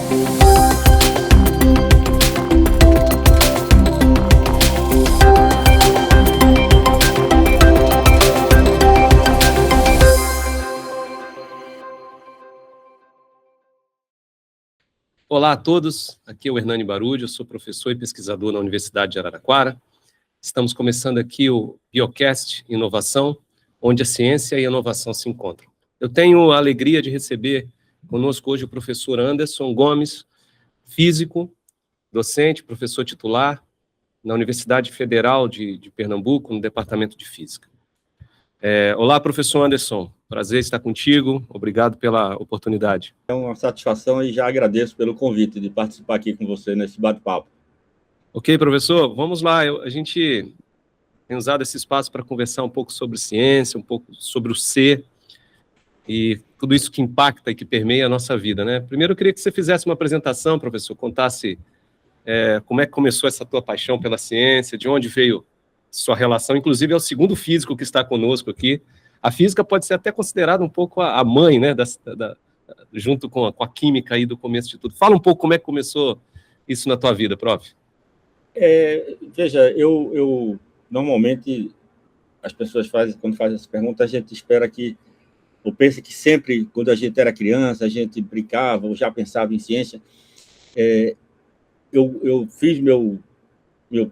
Olá a todos, aqui é o Hernani Barudio, eu sou professor e pesquisador na Universidade de Araraquara. Estamos começando aqui o Biocast Inovação, onde a ciência e a inovação se encontram. Eu tenho a alegria de receber conosco hoje o professor Anderson Gomes, físico, docente, professor titular na Universidade Federal de Pernambuco, no Departamento de Física. Olá, professor Anderson, prazer estar contigo, obrigado pela oportunidade. É uma satisfação e já agradeço pelo convite de participar aqui com você nesse bate-papo. Ok, professor, vamos lá. A gente tem usado esse espaço para conversar um pouco sobre ciência, um pouco sobre o ser e tudo isso que impacta e que permeia a nossa vida, né? Primeiro, eu queria que você fizesse uma apresentação, professor, contasse como é que começou essa tua paixão pela ciência, de onde veio sua relação, inclusive é o segundo físico que está conosco aqui. A física pode ser até considerada um pouco a mãe, né, junto com a química aí do começo de tudo. Fala um pouco como é que começou isso na tua vida, prof. Veja, eu normalmente as pessoas quando fazem essa pergunta, a gente espera ou pensa que sempre, quando a gente era criança, a gente brincava ou já pensava em ciência. Eu fiz meu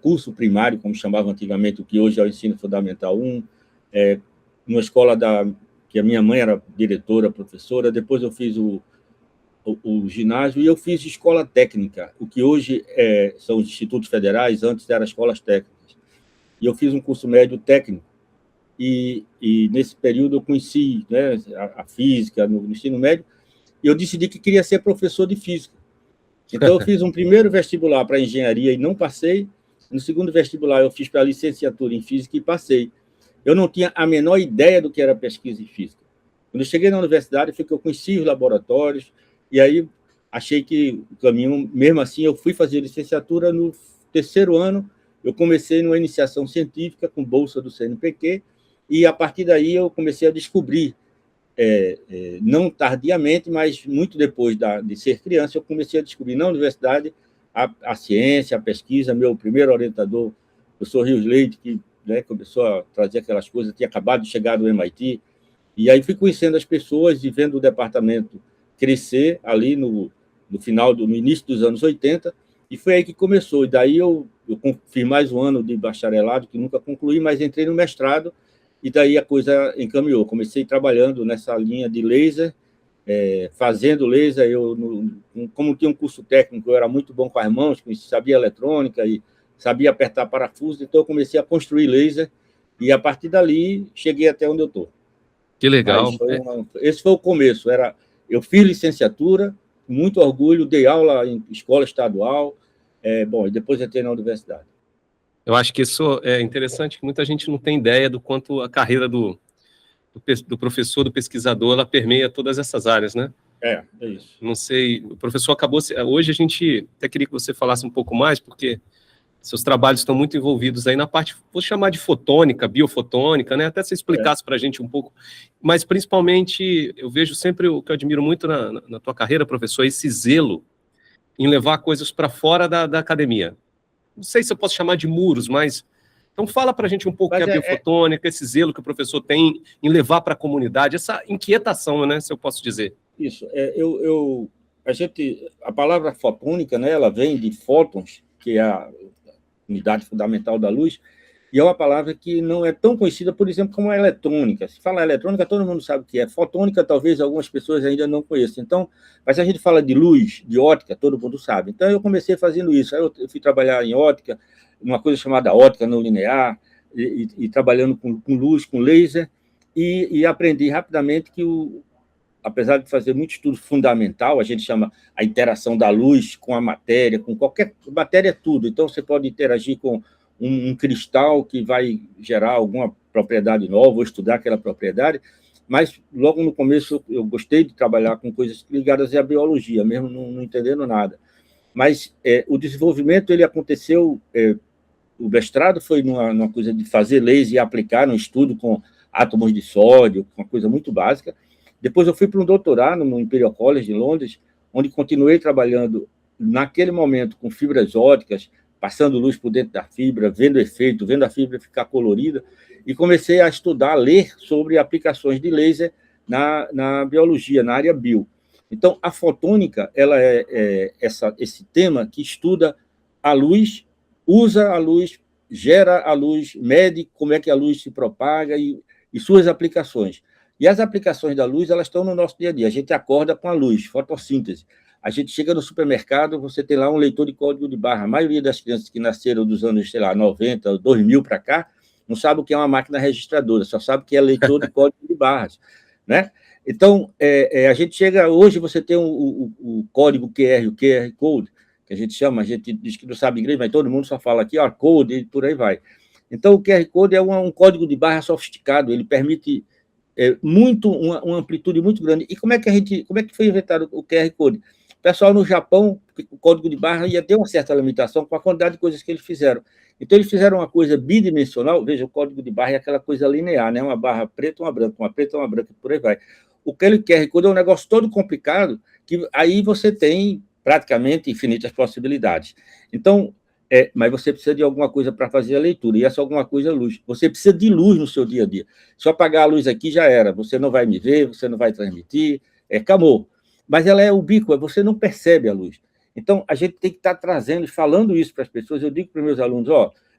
curso primário, como chamava antigamente, o que hoje é o Ensino Fundamental 1, numa escola que a minha mãe era diretora, professora. Depois eu fiz o ginásio e eu fiz escola técnica, o que hoje são os institutos federais, antes eram escolas técnicas. E eu fiz um curso médio técnico. E nesse período eu conheci, né, a física no ensino médio, e eu decidi que queria ser professor de física. Então eu fiz um primeiro vestibular para engenharia e não passei. No segundo vestibular eu fiz para licenciatura em física e passei. Eu não tinha a menor ideia do que era pesquisa em física. Quando eu cheguei na universidade, foi que eu conheci os laboratórios, e aí achei que o caminho, mesmo assim, eu fui fazer licenciatura no terceiro ano, eu comecei numa iniciação científica com bolsa do CNPq, e a partir daí eu comecei a descobrir, não tardiamente, mas muito depois de ser criança, eu comecei a descobrir na universidade a ciência, a pesquisa. Meu primeiro orientador, o professor Rios Leite, que começou a trazer aquelas coisas, tinha acabado de chegar do MIT, e aí fui conhecendo as pessoas e vendo o departamento crescer ali no início dos anos 80, e foi aí que começou. E daí eu fiz mais um ano de bacharelado, que nunca concluí, mas entrei no mestrado, e daí a coisa encaminhou. Comecei trabalhando nessa linha de laser, fazendo laser. Como tinha um curso técnico, eu era muito bom com as mãos, sabia eletrônica e sabia apertar parafuso, então eu comecei a construir laser, e a partir dali cheguei até onde eu estou. Que legal. Esse foi o começo. Eu fiz licenciatura, com muito orgulho, dei aula em escola estadual, e depois entrei na universidade. Eu acho que isso é interessante, que muita gente não tem ideia do quanto a carreira do professor, do pesquisador, ela permeia todas essas áreas, né? É isso. Não sei, o professor acabou... Hoje a gente até queria que você falasse um pouco mais, porque seus trabalhos estão muito envolvidos aí na parte, vou chamar de fotônica, biofotônica, né? Até você explicasse para a gente um pouco, mas principalmente eu vejo sempre o que eu admiro muito na tua carreira, professor, é esse zelo em levar coisas para fora da academia. Não sei se eu posso chamar de muros, mas... Então fala para a gente um pouco o que é a biofotônica, esse zelo que o professor tem em levar para a comunidade, essa inquietação, né, se eu posso dizer. Isso, a palavra fotônica, né, ela vem de fótons, que é a unidade fundamental da luz, e é uma palavra que não é tão conhecida, por exemplo, como a eletrônica. Se fala eletrônica, todo mundo sabe o que é. Fotônica, talvez algumas pessoas ainda não conheçam. Então, mas a gente fala de luz, de ótica, todo mundo sabe. Então, eu comecei fazendo isso. Aí eu fui trabalhar em ótica, uma coisa chamada ótica não linear, e trabalhando com luz, com laser, e aprendi rapidamente que apesar de fazer muito estudo fundamental, a gente chama a interação da luz com a matéria, com qualquer matéria, tudo. Então, você pode interagir com um cristal que vai gerar alguma propriedade nova, ou estudar aquela propriedade, mas logo no começo eu gostei de trabalhar com coisas ligadas à biologia, mesmo não entendendo nada. Mas o desenvolvimento ele aconteceu, o mestrado foi numa coisa de fazer laser e aplicar no estudo com átomos de sódio, uma coisa muito básica. Depois eu fui para um doutorado no Imperial College de Londres, onde continuei trabalhando naquele momento com fibras óticas, passando luz por dentro da fibra, vendo efeito, vendo a fibra ficar colorida, e comecei a estudar, a ler sobre aplicações de laser na biologia, na área bio. Então, a fotônica ela é esse tema que estuda a luz, usa a luz, gera a luz, mede como é que a luz se propaga e suas aplicações. E as aplicações da luz, elas estão no nosso dia a dia. A gente acorda com a luz, fotossíntese. A gente chega no supermercado, você tem lá um leitor de código de barra. A maioria das crianças que nasceram dos anos, 90, 2000 para cá, não sabe o que é uma máquina registradora, só sabe o que é leitor de código de barras, né? Então, a gente chega... Hoje você tem o código QR, o QR Code, que a gente chama, a gente diz que não sabe inglês, mas todo mundo só fala aqui, ó, Code, e por aí vai. Então, o QR Code é um código de barra sofisticado, ele permite uma amplitude muito grande. E como é que foi inventado o QR Code? O pessoal no Japão, o código de barra ia ter uma certa limitação com a quantidade de coisas que eles fizeram. Então, eles fizeram uma coisa bidimensional, veja, o código de barra é aquela coisa linear, né? Uma barra preta, uma branca, uma preta, uma branca, e por aí vai. O QR Code é um negócio todo complicado, que aí você tem praticamente infinitas possibilidades. Então, mas você precisa de alguma coisa para fazer a leitura, e essa alguma coisa é luz. Você precisa de luz no seu dia a dia. Se eu apagar a luz aqui, já era. Você não vai me ver, você não vai transmitir, acabou. Mas ela é ubíqua, você não percebe a luz. Então, a gente tem que estar trazendo, falando isso para as pessoas. Eu digo para os meus alunos,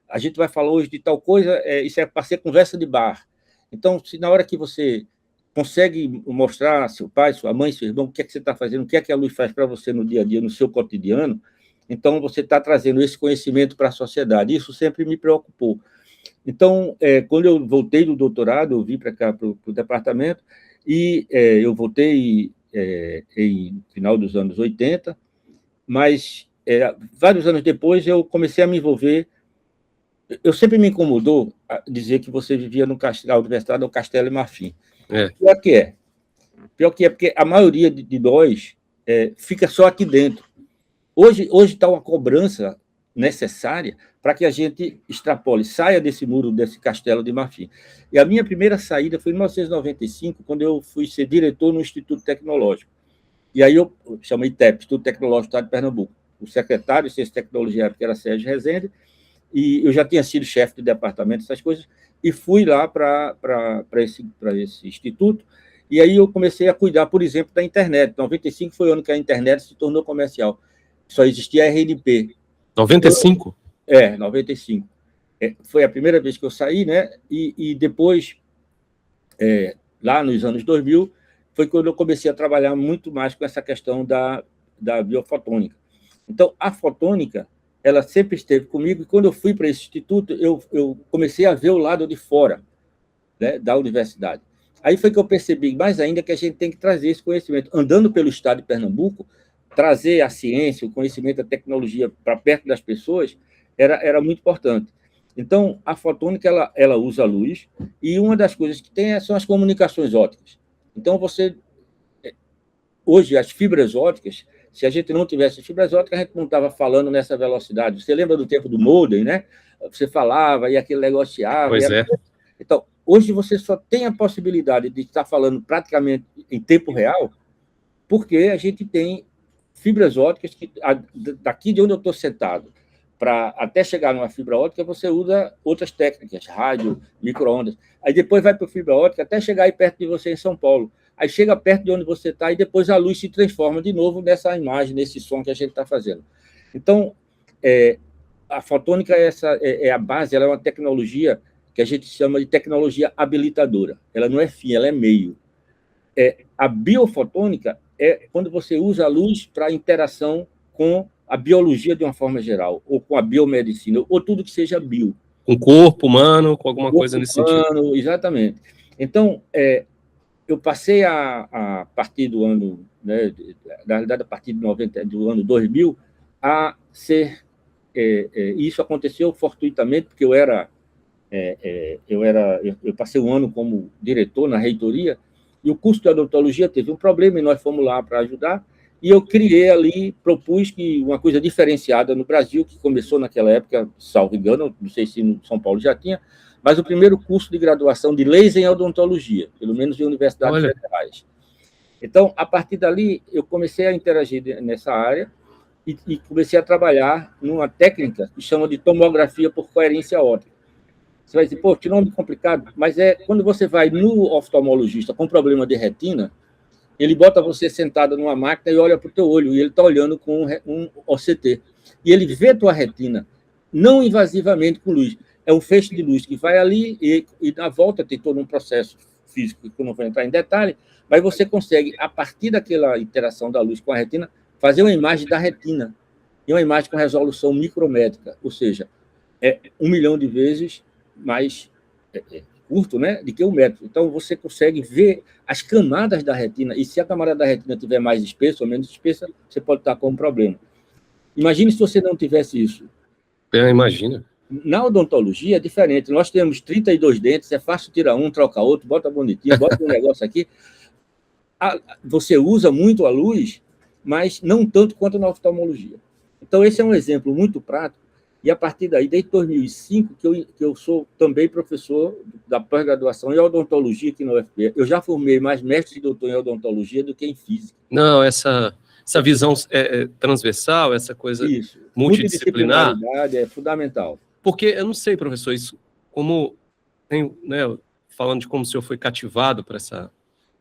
a gente vai falar hoje de tal coisa, isso é para ser conversa de bar. Então, se na hora que você consegue mostrar a seu pai, sua mãe, seu irmão, o que é que você está fazendo, o que é que a luz faz para você no dia a dia, no seu cotidiano, então você está trazendo esse conhecimento para a sociedade. Isso sempre me preocupou. Então, quando eu voltei do doutorado, eu vim para cá, para o departamento, e eu voltei em final dos anos 80, mas vários anos depois eu comecei a me envolver. Eu sempre me incomodou a dizer que você vivia na Universidade do Castelo e Marfim. Pior que é, porque a maioria de nós fica só aqui dentro. Hoje está uma cobrança necessária para que a gente extrapole, saia desse muro, desse castelo de Marfim. E a minha primeira saída foi em 1995, quando eu fui ser diretor no Instituto Tecnológico. E aí eu chamei ITEP, Instituto Tecnológico do Estado de Pernambuco. O secretário de Ciência e Tecnologia era Sérgio Rezende, e eu já tinha sido chefe de departamento, essas coisas, e fui lá para esse instituto, e aí eu comecei a cuidar, por exemplo, da internet. 95 foi o ano que a internet se tornou comercial. Só existia a RNP. 95? 95. Foi a primeira vez que eu saí, né? E depois, lá nos anos 2000, foi quando eu comecei a trabalhar muito mais com essa questão da biofotônica. Então, a fotônica, ela sempre esteve comigo, e quando eu fui para esse instituto, eu comecei a ver o lado de fora, né, da universidade. Aí foi que eu percebi, mais ainda, que a gente tem que trazer esse conhecimento. Andando pelo estado de Pernambuco, trazer a ciência, o conhecimento, a tecnologia para perto das pessoas era muito importante. Então, a fotônica ela usa a luz, e uma das coisas que tem são as comunicações ópticas. Então, hoje, as fibras ópticas, se a gente não tivesse fibras ópticas, a gente não estava falando nessa velocidade. Você lembra do tempo do modem, né? Você falava e aquele negociava. Pois é. Então, hoje você só tem a possibilidade de estar falando praticamente em tempo real, porque a gente tem fibras ópticas que, daqui de onde eu estou sentado, para até chegar numa fibra óptica, você usa outras técnicas, rádio, micro-ondas. Aí depois vai para a fibra óptica até chegar aí perto de você em São Paulo. Aí chega perto de onde você está e depois a luz se transforma de novo nessa imagem, nesse som que a gente está fazendo. Então, a fotônica é a base, ela é uma tecnologia que a gente chama de tecnologia habilitadora. Ela não é fim, ela é meio. A biofotônica é quando você usa a luz para interação com a biologia de uma forma geral, ou com a biomedicina, ou tudo que seja bio. Com o corpo humano, com alguma coisa nesse sentido. Exatamente. Então, eu passei a partir do ano, né, na realidade, a partir do ano 2000, a ser... isso aconteceu fortuitamente, porque eu passei um ano como diretor na reitoria, e o curso de odontologia teve um problema, e nós fomos lá para ajudar, e eu criei ali, propus que uma coisa diferenciada no Brasil, que começou naquela época, salvo engano, não sei se no São Paulo já tinha, mas o primeiro curso de graduação de laser em odontologia, pelo menos em universidades federais. Então, a partir dali, eu comecei a interagir nessa área e comecei a trabalhar numa técnica que chama de tomografia por coerência óptica. Você vai dizer, pô, que nome complicado, mas é quando você vai no oftalmologista com problema de retina, ele bota você sentada numa máquina e olha para o teu olho, e ele está olhando com um OCT. E ele vê tua retina, não invasivamente com luz. É um feixe de luz que vai ali e na volta tem todo um processo físico que eu não vou entrar em detalhe, mas você consegue, a partir daquela interação da luz com a retina, fazer uma imagem da retina, e uma imagem com resolução micrométrica, ou seja, é 1 milhão de vezes mais curto, né, do que 1 metro. Então, você consegue ver as camadas da retina, e se a camada da retina estiver mais espessa ou menos espessa, você pode estar com um problema. Imagine se você não tivesse isso. Imagina. Na odontologia é diferente. Nós temos 32 dentes, é fácil tirar um, trocar outro, bota bonitinho, bota um negócio aqui. Você usa muito a luz, mas não tanto quanto na oftalmologia. Então, esse é um exemplo muito prático. E, a partir daí, desde 2005, que eu sou também professor da pós-graduação em odontologia aqui no UFPE. Eu já formei mais mestre e doutor em odontologia do que em física. Não, essa visão transversal, essa coisa Isso. Multidisciplinar É fundamental. Porque, eu não sei, professor, isso, como tem, né, falando de como o senhor foi cativado para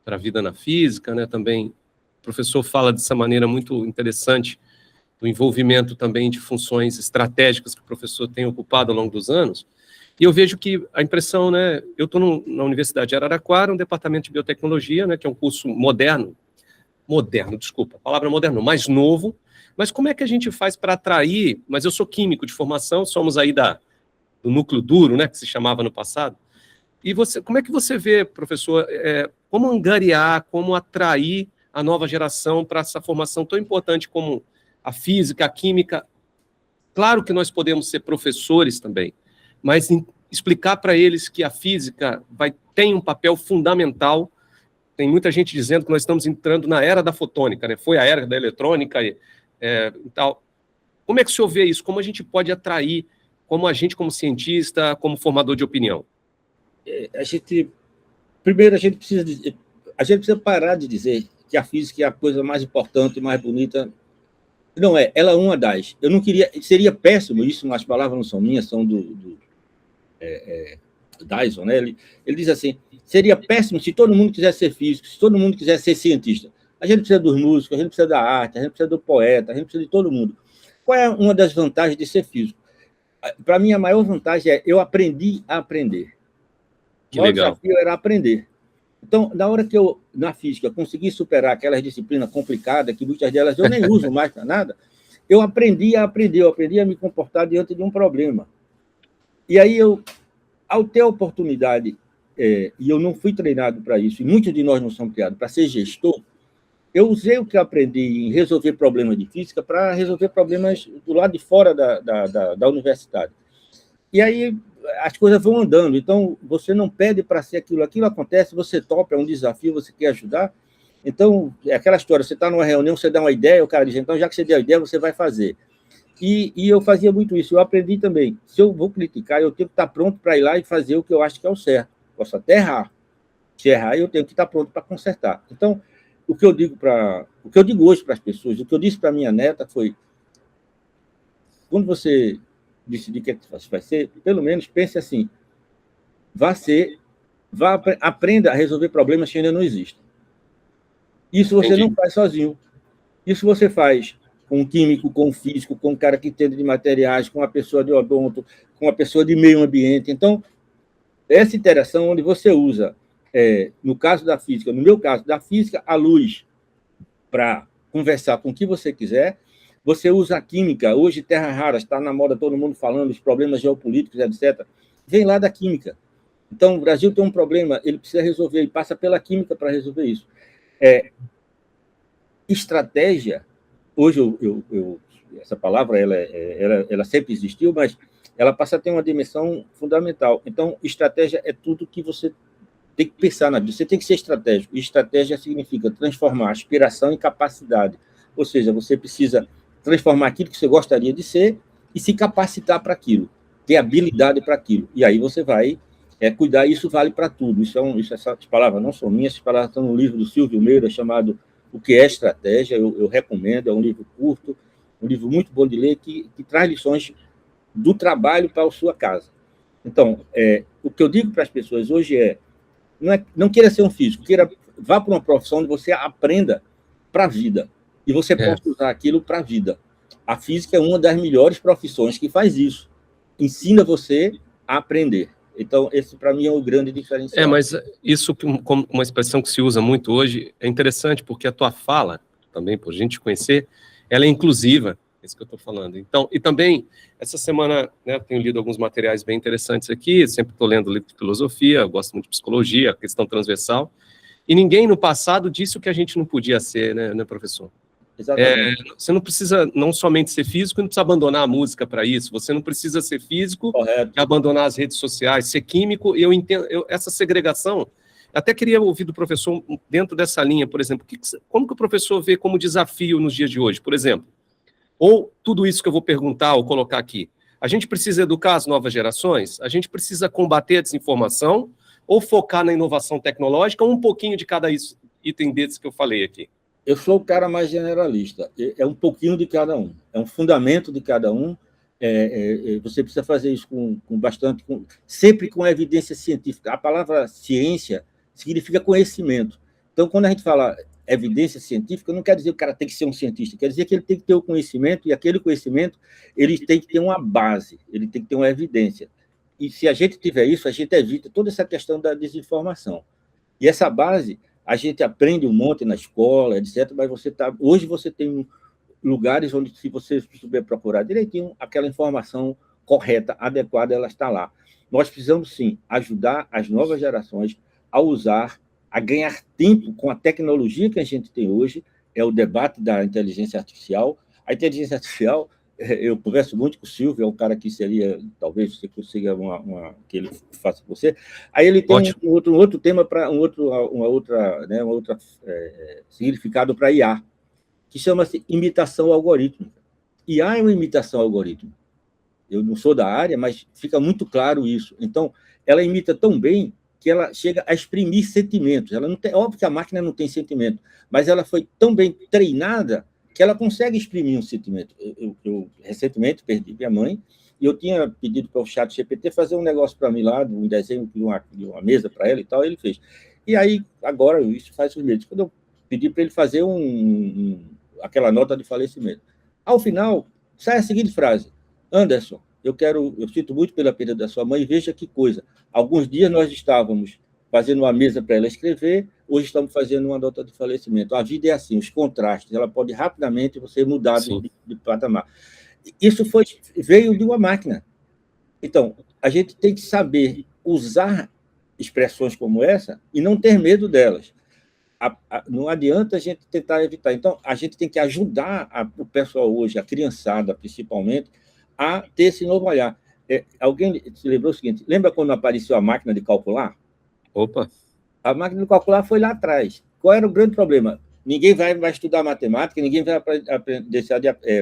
a vida na física, né, também, o professor fala dessa maneira muito interessante, do envolvimento também de funções estratégicas que o professor tem ocupado ao longo dos anos, e eu vejo que a impressão, né, eu estou na Universidade de Araraquara, um departamento de biotecnologia, né, que é um curso moderno, desculpa, a palavra moderno, mais novo, mas como é que a gente faz para atrair, mas eu sou químico de formação, somos aí do núcleo duro, né, que se chamava no passado, e como é que você vê, professor, como angariar, como atrair a nova geração para essa formação tão importante como a física, a química? Claro que nós podemos ser professores também, mas explicar para eles que a física tem um papel fundamental. Tem muita gente dizendo que nós estamos entrando na era da fotônica, né? Foi a era da eletrônica e tal. Como é que o senhor vê isso? Como a gente pode atrair, como cientista, como formador de opinião? Primeiro, a gente precisa parar de dizer que a física é a coisa mais importante e mais bonita. Não é, ela é uma das. Eu não queria, seria péssimo isso, as palavras não são minhas, são do Dyson, né? Ele diz assim, seria péssimo se todo mundo quisesse ser físico, se todo mundo quisesse ser cientista. A gente precisa dos músicos, a gente precisa da arte, a gente precisa do poeta, a gente precisa de todo mundo. Qual é uma das vantagens de ser físico? Para mim, a maior vantagem é eu aprendi a aprender. Que legal. O desafio era aprender. Então, na hora que eu, na física, consegui superar aquelas disciplinas complicadas, que muitas delas eu nem uso mais para nada, eu aprendi a aprender, eu aprendi a me comportar diante de um problema. E aí, ao ter a oportunidade, e eu não fui treinado para isso, e muitos de nós não são criados para ser gestor, eu usei o que eu aprendi em resolver problemas de física para resolver problemas do lado de fora da universidade. E aí as coisas vão andando. Então, você não pede para ser aquilo acontece, você topa, é um desafio, você quer ajudar. Então, é aquela história, você está numa reunião, você dá uma ideia, o cara diz, então, já que você deu a ideia, você vai fazer. E eu fazia muito isso, eu aprendi também. Se eu vou criticar, eu tenho que estar pronto para ir lá e fazer o que eu acho que é o certo. Posso até errar. Se errar, eu tenho que estar pronto para consertar. Então, o que eu digo hoje para as pessoas, o que eu disse para minha neta foi, quando você decidir o que vai ser, pelo menos pense assim, aprenda a resolver problemas que ainda não existem. Isso você não faz sozinho. Isso você faz com um químico, com um físico, com um cara que entende de materiais, com uma pessoa de odonto, com uma pessoa de meio ambiente. Então, essa interação onde você usa, no caso da física, no meu caso, da física, a luz para conversar com o que você quiser. Você usa a química, hoje terras raras, está na moda todo mundo falando, os problemas geopolíticos, etc. Vem lá da química. Então, o Brasil tem um problema, ele precisa resolver, e passa pela química para resolver isso. Estratégia, hoje essa palavra ela sempre existiu, mas ela passa a ter uma dimensão fundamental. Então, estratégia é tudo que você tem que pensar na vida, você tem que ser estratégico. E estratégia significa transformar aspiração em capacidade. Ou seja, você precisa transformar aquilo que você gostaria de ser e se capacitar para aquilo, ter habilidade para aquilo. E aí você vai cuidar, isso vale para tudo. Essas palavras não são minhas, essas palavras estão no livro do Silvio Meira, chamado O que é Estratégia, eu recomendo, é um livro curto, um livro muito bom de ler, que traz lições do trabalho para a sua casa. Então, o que eu digo para as pessoas hoje não queira ser um físico, vá para uma profissão onde você aprenda para a vida, e você possa usar aquilo para a vida. A física é uma das melhores profissões que faz isso. Ensina você a aprender. Então, esse, para mim, é o grande diferencial. Mas isso, como uma expressão que se usa muito hoje, é interessante, porque a tua fala, também, por a gente conhecer, ela é inclusiva, é isso que eu estou falando. Então, e também, essa semana, né, eu tenho lido alguns materiais bem interessantes aqui, sempre estou lendo livro de filosofia, gosto muito de psicologia, questão transversal, e ninguém no passado disse o que a gente não podia ser, né professor? Exatamente. Você não precisa não somente ser físico, não precisa abandonar a música para isso, você não precisa ser físico e abandonar as redes sociais, ser químico. Eu entendo essa segregação. Até queria ouvir do professor dentro dessa linha, por exemplo, como que o professor vê como desafio nos dias de hoje, por exemplo? Ou tudo isso que eu vou perguntar ou colocar aqui. A gente precisa educar as novas gerações? A gente precisa combater a desinformação ou focar na inovação tecnológica, ou um pouquinho de cada item desses que eu falei aqui? Eu sou o cara mais generalista. É um pouquinho de cada um. É um fundamento de cada um. Você precisa fazer isso com bastante... sempre com evidência científica. A palavra ciência significa conhecimento. Então, quando a gente fala evidência científica, não quer dizer que o cara tem que ser um cientista. Quer dizer que ele tem que ter o conhecimento, e aquele conhecimento ele tem que ter uma base, ele tem que ter uma evidência. E se a gente tiver isso, a gente evita toda essa questão da desinformação. E essa base... a gente aprende um monte na escola, etc., mas hoje você tem lugares onde, se você souber procurar direitinho, aquela informação correta, adequada, ela está lá. Nós precisamos, sim, ajudar as novas gerações a usar, a ganhar tempo com a tecnologia que a gente tem hoje, é o debate da inteligência artificial. A inteligência artificial, eu converso muito com o Silvio, é um cara que seria, talvez você consiga que ele faça com você. Aí ele tem um outro tema para um outro significado para IA, que chama-se imitação algorítmica. IA é uma imitação algorítmica. Eu não sou da área, mas fica muito claro isso. Então, ela imita tão bem que ela chega a exprimir sentimentos. Óbvio que a máquina não tem sentimento, mas ela foi tão bem treinada que ela consegue exprimir um sentimento. Eu recentemente perdi minha mãe e eu tinha pedido para o ChatGPT fazer um negócio para mim lá, um desenho de uma mesa para ela e tal, e ele fez. E aí, agora, isso faz uns meses, quando eu pedi para ele fazer aquela nota de falecimento. Ao final, sai a seguinte frase: Anderson, eu sinto muito pela perda da sua mãe, e veja que coisa. Alguns dias nós estávamos fazendo uma mesa para ela escrever, hoje estamos fazendo uma nota de falecimento. A vida é assim, os contrastes, ela pode rapidamente você mudar de patamar. Isso veio de uma máquina. Então, a gente tem que saber usar expressões como essa e não ter medo delas. Não adianta a gente tentar evitar. Então, a gente tem que ajudar o pessoal hoje, a criançada principalmente, a ter esse novo olhar. Alguém se lembrou o seguinte: lembra quando apareceu a máquina de calcular? Opa! A máquina de calcular foi lá atrás. Qual era o grande problema? Ninguém vai estudar matemática, ninguém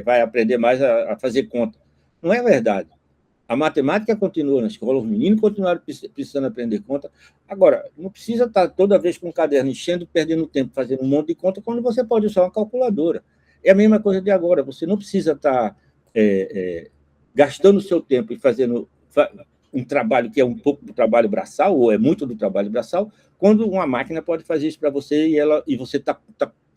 vai aprender mais a fazer conta. Não é verdade. A matemática continua na escola, os meninos continuaram precisando aprender conta. Agora, não precisa estar toda vez com um caderno enchendo, perdendo tempo, fazendo um monte de conta, quando você pode usar uma calculadora. É a mesma coisa de agora. Você não precisa estar gastando o seu tempo e fazendo um trabalho que é um pouco do trabalho braçal, ou é muito do trabalho braçal, quando uma máquina pode fazer isso para você e você está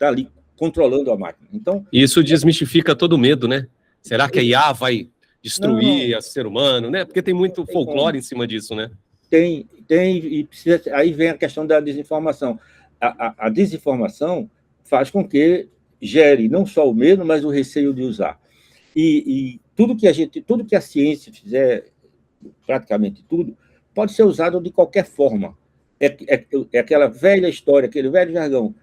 ali controlando a máquina. Então, isso desmistifica todo o medo, né? Será que a IA vai destruir o ser humano, né? Porque tem muito folclore em cima disso, né? Tem, e precisa. Aí vem a questão da desinformação. A desinformação faz com que gere não só o medo, mas o receio de usar. E tudo que a ciência fizer, praticamente tudo, pode ser usado de qualquer forma. É aquela velha história, aquele velho jargão.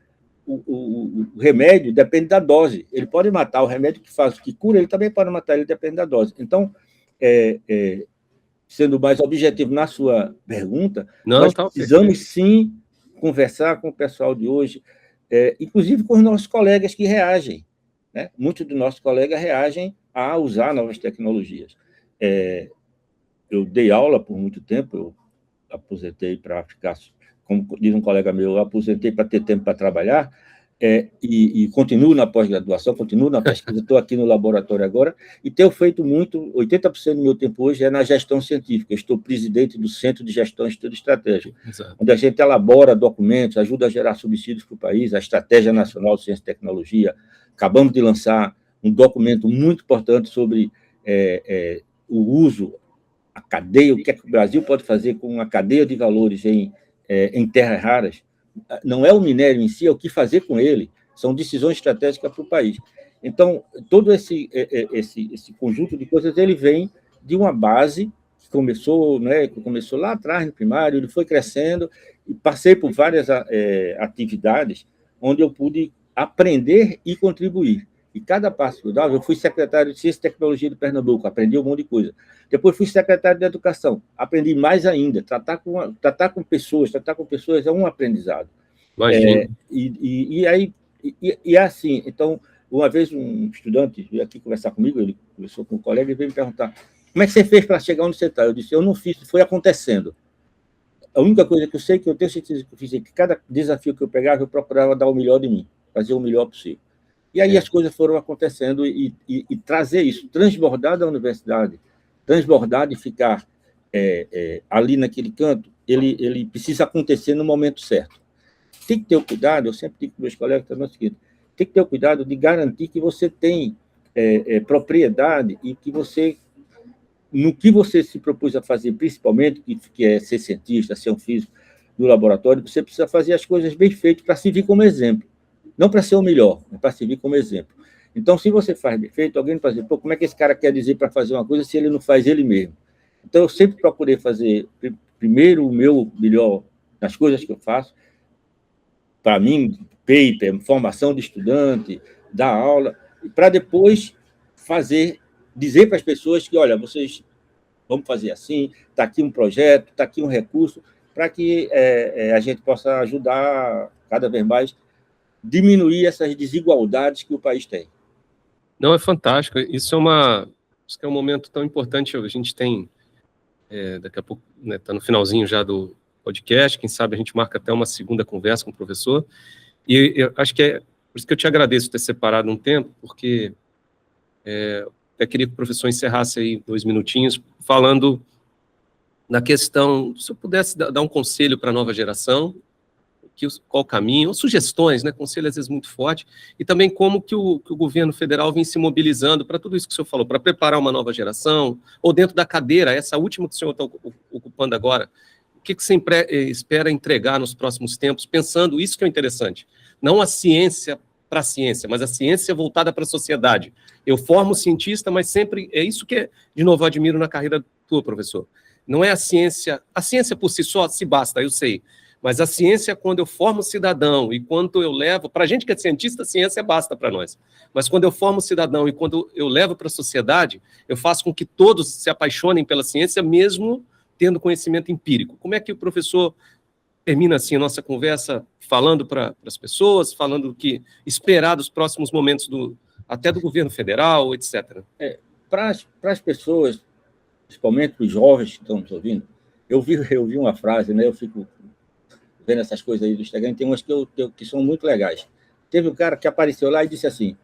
O remédio depende da dose. Ele pode matar o remédio que cura, ele também pode matar, ele depende da dose. Então, sendo mais objetivo na sua pergunta, nós precisamos sim conversar com o pessoal de hoje, inclusive com os nossos colegas que reagem, né? Muitos dos nossos colegas reagem a usar novas tecnologias. Eu dei aula por muito tempo, aposentei para ficar, como diz um colega meu, eu aposentei para ter tempo para trabalhar, e continuo na pós-graduação, continuo na pesquisa, estou aqui no laboratório agora, e tenho feito muito, 80% do meu tempo hoje é na gestão científica. Eu estou presidente do Centro de Gestão e Estudo Estratégico, onde a gente elabora documentos, ajuda a gerar subsídios para o país, a Estratégia Nacional de Ciência e Tecnologia. Acabamos de lançar um documento muito importante sobre o uso, a cadeia, o que é que o Brasil pode fazer com uma cadeia de valores em terras raras. Não é o minério em si, é o que fazer com ele. São decisões estratégicas para o país. Então, todo esse conjunto de coisas ele vem de uma base que começou lá atrás, no primário, ele foi crescendo, e passei por várias atividades onde eu pude aprender e contribuir. E cada passo que eu dava, eu fui secretário de Ciência e Tecnologia de Pernambuco, aprendi um monte de coisa. Depois fui secretário de Educação, aprendi mais ainda. Tratar com pessoas é um aprendizado. Imagina. E assim, então, uma vez um estudante veio aqui conversar comigo, ele conversou com um colega e veio me perguntar: como é que você fez para chegar onde você está? Eu disse: eu não fiz, foi acontecendo. A única coisa que eu sei, que eu tenho certeza que eu fiz, é que cada desafio que eu pegava, eu procurava dar o melhor de mim, fazer o melhor possível. E aí as coisas foram acontecendo e trazer isso, transbordar da universidade, transbordar de ficar ali naquele canto, ele precisa acontecer no momento certo. Tem que ter o cuidado, eu sempre digo para os meus colegas também o seguinte: tem que ter o cuidado de garantir que você tem propriedade e que você, no que você se propôs a fazer, principalmente, que é ser cientista, ser um físico do laboratório, você precisa fazer as coisas bem feitas para servir como exemplo. Não para ser o melhor, mas para servir como exemplo. Então, se você faz bem feito, alguém vai dizer: pô, como é que esse cara quer dizer para fazer uma coisa se ele não faz ele mesmo? Então, eu sempre procurei fazer primeiro o meu melhor nas coisas que eu faço. Para mim, paper, formação de estudante, dar aula, para depois dizer para as pessoas que, olha, vocês vamos fazer assim, está aqui um projeto, está aqui um recurso, para que a gente possa ajudar cada vez mais diminuir essas desigualdades que o país tem. Não, é fantástico. Isso é um momento tão importante. A gente tem, daqui a pouco, está no finalzinho já do podcast, quem sabe a gente marca até uma segunda conversa com o professor. E eu acho que é por isso que eu te agradeço ter separado um tempo, porque até queria que o professor encerrasse aí 2 minutinhos falando da questão, se eu pudesse dar um conselho para a nova geração, qual o caminho, ou sugestões, conselho às vezes muito forte, e também como que o governo federal vem se mobilizando para tudo isso que o senhor falou, para preparar uma nova geração, ou dentro da cadeira, essa última que o senhor está ocupando agora, o que você espera entregar nos próximos tempos, pensando isso que é interessante, não a ciência para a ciência, mas a ciência voltada para a sociedade. Eu formo cientista, mas sempre, é isso que, de novo, eu admiro na carreira tua, professor. Não é a ciência por si só se basta, eu sei, mas a ciência, quando eu formo cidadão e quando eu levo... Para a gente que é cientista, a ciência basta para nós. Mas quando eu formo cidadão e quando eu levo para a sociedade, eu faço com que todos se apaixonem pela ciência, mesmo tendo conhecimento empírico. Como é que o professor termina assim a nossa conversa, falando para as pessoas, falando o que esperar dos próximos momentos, até do governo federal, etc.? Para as pessoas, principalmente para os jovens que estão nos ouvindo, eu vi uma frase, eu fico vendo essas coisas aí do Instagram, tem umas que são muito legais. Teve um cara que apareceu lá e disse assim: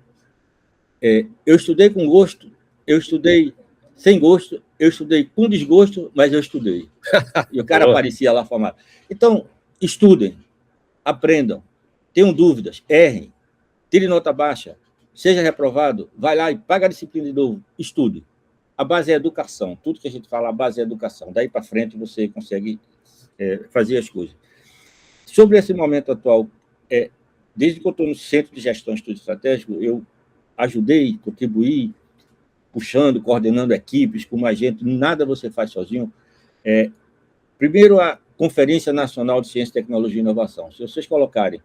eu estudei com gosto, eu estudei sem gosto, eu estudei com desgosto, mas eu estudei. E o cara aparecia lá formado. Então, estudem, aprendam, tenham dúvidas, errem, tire nota baixa, seja reprovado, vai lá e paga a disciplina de novo, estude. A base é a educação, tudo que a gente fala, a base é a educação. Daí para frente você consegue fazer as coisas. Sobre esse momento atual, desde que eu estou no Centro de Gestão e Estudo Estratégico, eu ajudei, contribuí, puxando, coordenando equipes com mais gente, nada você faz sozinho. Primeiro, a Conferência Nacional de Ciência, Tecnologia e Inovação. Se vocês colocarem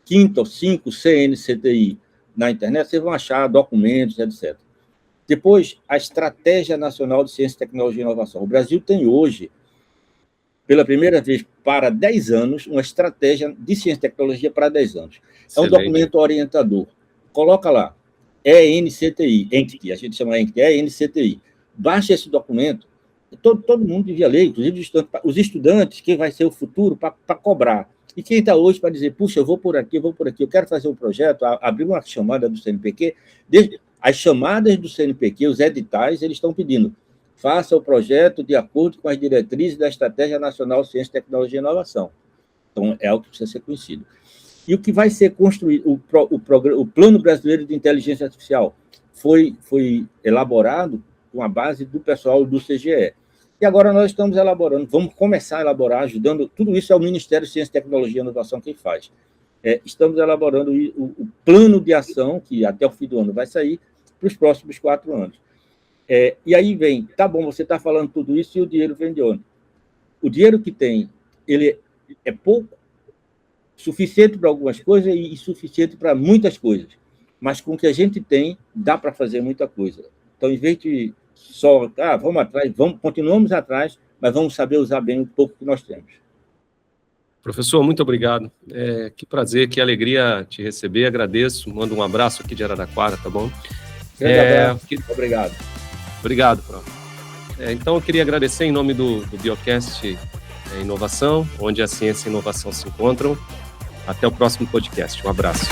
5º ou 5 CNCTI na internet, vocês vão achar documentos, etc. Depois, a Estratégia Nacional de Ciência, Tecnologia e Inovação. O Brasil tem hoje, pela primeira vez para 10 anos, uma estratégia de ciência e tecnologia para 10 anos. Excelente. É um documento orientador. Coloca lá, ENCTI, a gente chama ENCTI, ENCTI. Baixa esse documento todo mundo devia ler, inclusive os estudantes, quem vai ser o futuro para cobrar. E quem está hoje para dizer, puxa, eu vou por aqui, eu quero fazer um projeto, abrir uma chamada do CNPq. As chamadas do CNPq, os editais, eles estão pedindo, faça o projeto de acordo com as diretrizes da Estratégia Nacional Ciência, Tecnologia e Inovação. Então, é algo que precisa ser conhecido. E o que vai ser construído, o Plano Brasileiro de Inteligência Artificial foi elaborado com a base do pessoal do CGE. E agora nós estamos elaborando, vamos começar a elaborar, ajudando, tudo isso é o Ministério de Ciência, Tecnologia e Inovação quem faz. Estamos elaborando o plano de ação, que até o fim do ano vai sair, para os próximos 4 anos. E aí vem, tá bom, você está falando tudo isso e o dinheiro vem de onde? O dinheiro que tem, ele é pouco, suficiente para algumas coisas e insuficiente para muitas coisas. Mas com o que a gente tem, dá para fazer muita coisa. Então, em vez de só, vamos atrás, continuamos atrás, mas vamos saber usar bem o pouco que nós temos. Professor, muito obrigado. Que prazer, que alegria te receber, agradeço. Mando um abraço aqui de Araraquara, tá bom? Obrigado. Obrigado, prof. Então, eu queria agradecer em nome do Biocast Inovação, onde a ciência e a inovação se encontram. Até o próximo podcast. Um abraço.